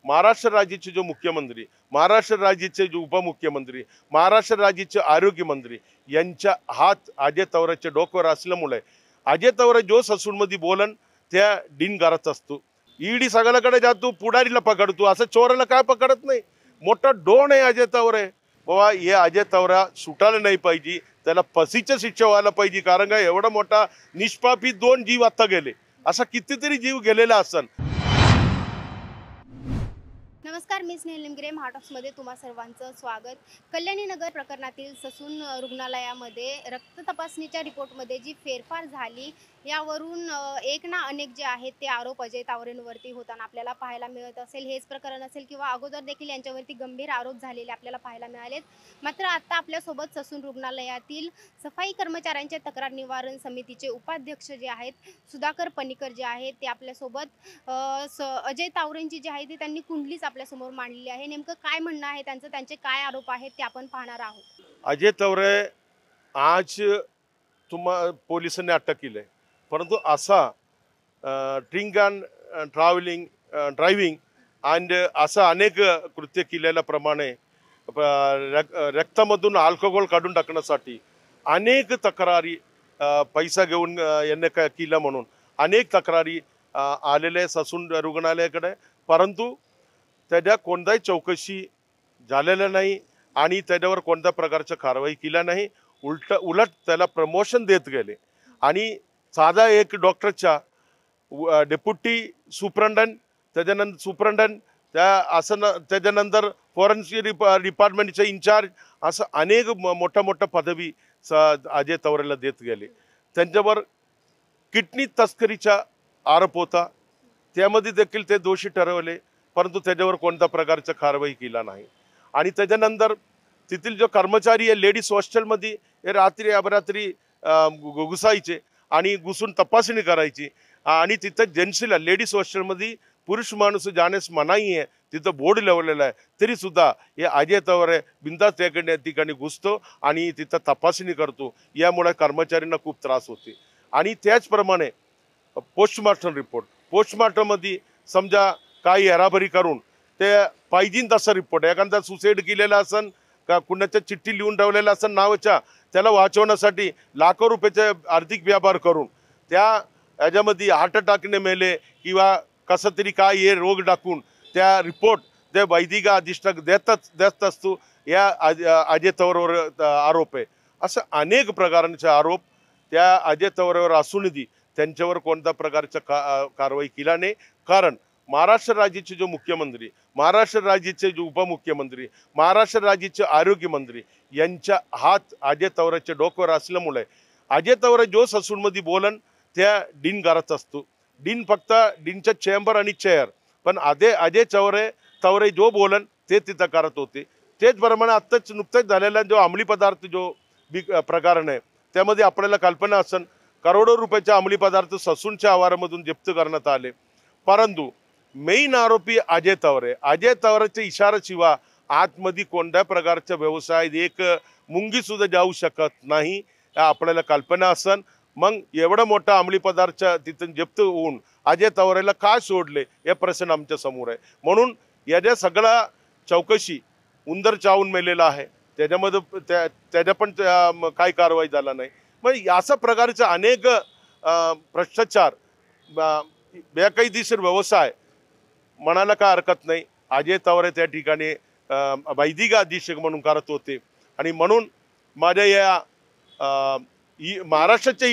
महाराष्ट्र राज्याचे जो मुख्यमंत्री, महाराष्ट्र राज्याचे जो उपमुख्यमंत्री, महाराष्ट्र राज्याचे आरोग्यमंत्री यांच्या हात अजय तवरेच्या डोक्यावर असल्यामुळे अजय तवरे जो ससूनमध्ये बोलन त्या डीन करत असतो. ईडी सगळ्याकडे जातो, पुढारीला पकडतो, असं चोराला काय पकडत नाही. मोठा डोन आहे अजय तवरे. बाबा हे अजय तवरा सुटायला नाही पाहिजे, त्याला फाशीची शिक्षा व्हायला पाहिजे. कारण का एवढा मोठा निष्पापी 2 जीव आता गेले, असा कितीतरी जीव गेलेला असन. नमस्कार, मी स्नेहल निमगिरे. महाटॉक्समध्ये तुम्हा सर्वांचं स्वागत. कल्याणी नगर प्रकरणातील ससून रुग्णालयामध्ये रक्त तपासणीच्या रिपोर्टमध्ये जी फेरफार झाली यावरून एक ना अनेक जे आहेत ते आरोप अजय तावरेंवरती होताना आपल्याला पाहायला मिळत असेल. हेच प्रकरण असेल किंवा अगोदर देखील यांच्यावरती गंभीर आरोप झालेले आपल्याला पाहायला मिळालेत. मात्र आता आपल्यासोबत ससून रुग्णालयातील सफाई कर्मचाऱ्यांच्या तक्रार निवारण समितीचे उपाध्यक्ष जे आहेत सुधाकर पणीकर जे आहेत ते आपल्यासोबत अजय तावरेंची जी आहे ती त्यांनी कुंडलीच आपल्यासमोर मांडलेली आहे. नेमकं काय म्हणणं आहे त्यांचं, त्यांचे काय आरोप आहेत ते आपण पाहणार आहोत. अजय तवरे आज पोलिसांनी अटक केली आहे, परंतु असा ड्रिंक अँड ड्रायव्हिंग अँड असं अनेक कृत्य केलेल्याप्रमाणे रक्तामधून अल्कोहोल काढून टाकण्यासाठी अनेक तक्रारी पैसा घेऊन यांनी केलं म्हणून अनेक तक्रारी आलेल्या ससून रुग्णालयाकडे, परंतु त्याच्या कोणताही चौकशी झालेल्या नाही आणि त्याच्यावर कोणत्या प्रकारच्या कारवाई केल्या नाही. उलट त्याला प्रमोशन देत गेले आणि साधा एक डॉक्टरच्या डेप्युटी सुपरंटंट, त्याच्यानंतर सुपरंटंट, त्याच्यानंतर फॉरेन्सिक डिपार्टमेंटचे इन्चार्ज, असं अनेक मोठ्या पदवी अजय तवरेला देत गेले. त्यांच्यावर किडनी तस्करीचा आरोप होता, त्यामध्ये देखील ते दोषी ठरवले, परंतु त्याच्यावर कोणत्या प्रकारच्या कारवाई केला नाही. आणि त्याच्यानंतर तेथील जो कर्मचारी आहे लेडीज हॉस्टेलमध्ये हे रात्री अपरात्री घुसायचे आणि घुसून तपासणी करायची आणि तिथं जेंट्सला लेडीज हॉस्टेलमध्ये पुरुष माणूस जाण्यास मनाई आहे, तिथं बोर्ड लावलेला आहे, तरीसुद्धा हे अजय तवरे बिनधास्त त्या ठिकाणी घुसतो आणि तिथं तपासणी करतो. यामुळे कर्मचाऱ्यांना खूप त्रास होते. आणि त्याचप्रमाणे पोस्टमार्टममध्ये समजा काही हेराफेरी करून ते पाहिजे तसा रिपोर्ट, एखादा सुसाईड केलेला असन का कुणाच्या चिठ्ठी लिहून ठेवलेला असन नावाच्या, त्याला वाचवण्यासाठी लाखो रुपयाचे आर्थिक व्यापार करून त्या याच्यामध्ये हार्ट अटॅकने मेले किंवा कसं तरी काय हे रोग टाकून त्या रिपोर्ट ते वैदिक अधिष्ठाक देत असतो. या अजय तवरेवर आरोप आहे. असं अनेक प्रकारचे आरोप त्या अजय तवरेवर असूनही त्यांच्यावर कोणत्या प्रकारच्या कारवाई केला नाही. कारण महाराष्ट्र राज्याचे जो मुख्यमंत्री, महाराष्ट्र राज्याचे जो उपमुख्यमंत्री, महाराष्ट्र राज्याचे आरोग्यमंत्री यांच्या हात अजय तवरेच्या डोक्यावर असल्यामुळे अजय तवरे जो ससूनमध्ये बोलन त्या डीन करत असतो. डीन फक्त डीनच्या चेंबर आणि चेअर, पण अजय तवरे जो बोलन ते तिथं करत होते. तेचप्रमाणे आत्ताच नुकताच झालेला जो अंमली पदार्थ जो प्रकरण आहे त्यामध्ये आपल्याला कल्पना असेल, करोडो रुपयाचे अंमली पदार्थ ससूनच्या आवारामधून जप्त करण्यात आले. परंतु मेन आरोपी अजय तवरेच्या इशाऱ्याशिवाय आतमध्ये कोणत्या प्रकारच्या व्यवसायात एक मुंगी सुद्धा जाऊ शकत नाही, आपल्याला कल्पना असन. मग एवढा मोठा अंमली पदार्थ तिथून जप्त होऊन अजय तवरेला काय सोडले हे प्रश्न आमच्या समोर आहे. म्हणून याच्या सगळा चौकशी उंदर चावून मेलेला आहे, त्याच्यामध्ये त्याच्या पण काही कारवाई झाला नाही. मग अशा प्रकारचे अनेक भ्रष्टाचार, बेकायदेशीर व्यवसाय म्हणायला काय हरकत नाही. अजय तवरे त्या ठिकाणी वैदिक अधीक्षक म्हणून करत होते. आणि म्हणून माझ्या या महाराष्ट्राच्या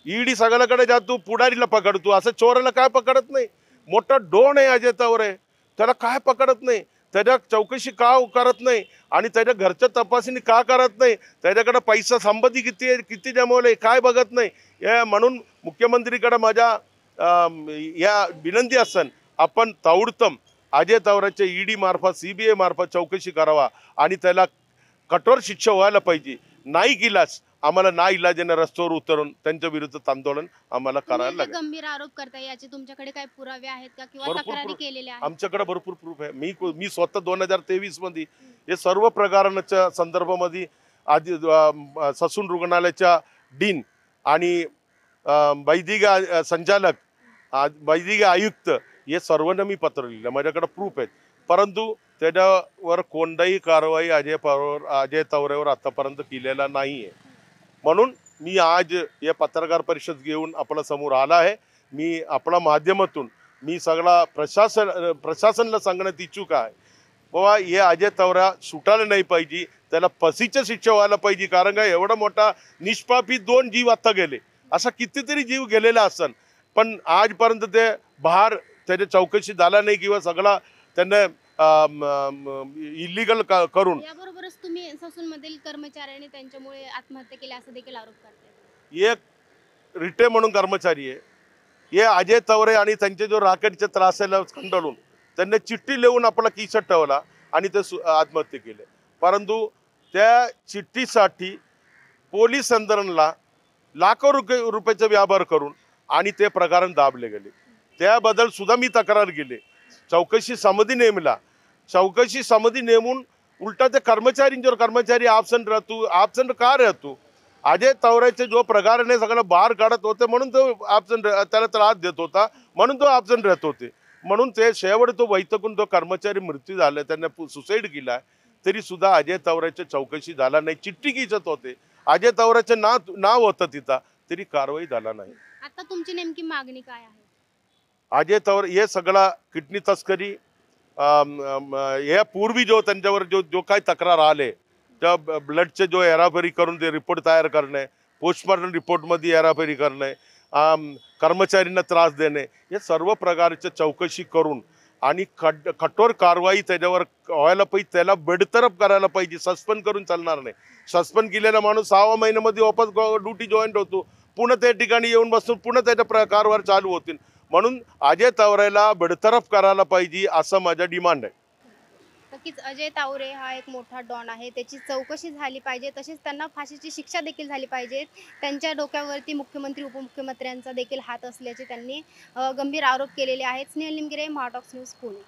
ईडी सगळ्याकडे जातो, पुढारीला पकडतो, असं चोराला काय पकडत नाही. मोठा डोन आहे अजय तवरे, त्याला काय पकडत नाही, त्याच्या चौकशी का करत नाही आणि त्याच्या घरच्या तपासणी का करत नाही, त्याच्याकडे पैसा संपत्ती किती जमवले काय बघत नाही. म्हणून मुख्यमंत्रीकडे माझ्या या विनंती असन, आपण ताबडतोब अजय तवरेच्या ईडी मार्फत CBI मार्फत चौकशी करावा आणि त्याला कठोर शिक्षा व्हायला पाहिजे. नाही केल्यास आम्हाला ना इलाजाने रस्त्यावर उतरून त्यांच्या विरुद्ध आंदोलन आम्हाला करायला लागेल. गंभीर आरोप करताय, याचे तुमच्याकडे काही पुरावे आहेत का किंवा तक्रारी केलेल्या आहेत? आमच्याकडे भरपूर प्रूफ आहे. मी स्वतः 2023 मध्ये हे सर्व प्रकरणाच्या संदर्भामध्ये आधी ससून रुग्णालयाच्या डीन आणि वैद्यकीय संचालक, वैद्यकीय आयुक्त हे सर्वांना मी पत्र लिहिलं, माझ्याकडे प्रूफ आहेत. परंतु त्याच्यावर कोणताही कारवाई अजय तवरेवर आतापर्यंत केलेला नाही आहे. म्हणून मी आज या पत्रकार परिषद घेऊन आपल्या समोर आला आहे. मी आपल्या माध्यमातून मी सगळा प्रशासनाला सांगण्यात इच्छुक आहे, बाबा हे अजय तवरा सुटायला नाही पाहिजे, त्याला फाशीची शिक्षा व्हायला पाहिजे. कारण का एवढा मोठा निष्पापी 2 जीव आता गेले, असा कितीतरी जीव गेलेला असन, पण आजपर्यंत ते बाहेर त्याची चौकशी झाला नाही किंवा सगळा त्यांना इलिगल करून. याबरोबरच तुम्ही ससूनमधील कर्मचाऱ्यांनी त्यांच्यामुळे आत्महत्या केली असं देखील आरोप करताय. एक रिटे म्हणून कर्मचारी आहे, हे अजय तवरे आणि त्यांचे जो रॅकेटचे त्रासाला कंटाळून त्यांनी चिठ्ठी लिहून आपला खिशात ठेवला आणि ते आत्महत्या केले. परंतु त्या चिठ्ठीसाठी पोलीस यंत्रणेला लाखो रुपयाचा व्यापार करून आणि ते प्रकरण दाबले गेले. त्याबद्दल सुद्धा मी तक्रार केली. चौकशी समिती नेमला, चौकशी समिती नेमून उलटा त्या कर्मचारींच्यावर कर्मचारी ॲब्सेंट का राहतो. अजय तवरेचे जो प्रकाराने सगळं बाहेर काढत होते म्हणून तो ॲब्सेंट, त्याला त्रास देत होता म्हणून तो ॲब्सेंट राहत होते. म्हणून ते शेवट तो वैतकून तो कर्मचारी मृत्यू झाला, त्यांना सुसाईड केला, तरी सुद्धा अजय तवरेची चौकशी झाला नाही. चिठ्ठी खिचत होते, अजय तवरेचे नाव होतं तिथं, तरी कारवाई झाला नाही. आता तुमची नेमकी मागणी काय आहे? अजय तवरे हे सगळा किडनी तस्करी, या पूर्वी जो त्यांच्यावर जो काही तक्रार आले त्या ब्लडचे जो हेराफेरी करून ते रिपोर्ट तयार करणे, पोस्टमॉर्टम रिपोर्टमध्ये हेराफेरी करणे, कर्मचाऱ्यांना त्रास देणे, हे सर्व प्रकारच्या चौकशी करून आणि कठोर कारवाई त्याच्यावर व्हायला पाहिजे. त्याला बेडतरफ करायला पाहिजे, सस्पेंड करून चालणार नाही. सस्पेंड केलेला माणूस 6 महिन्यामध्ये वापस ड्युटी जॉईंट होतो, पुन्हा त्या ठिकाणी येऊन बसून पुन्हा त्याच्या कारवार चालू होतील. म्हणून अजय तवरेला बेडतरफ करायला पाहिजे असं माझा डिमांड आहे. नक्कीच अजय तावरे हा एक मोठा डॉन आहे, त्याची चौकशी झाली पाहिजे, तसेच त्यांना फाशीची शिक्षा देखील झाली पाहिजे. त्यांच्या डोक्यावरती मुख्यमंत्री उपमुख्यमंत्र्यांचा देखील हात असल्याचे त्यांनी गंभीर आरोप केलेले आहेत. स्नेहल निमगिरे, महाटॉक्स न्यूज, पुणे.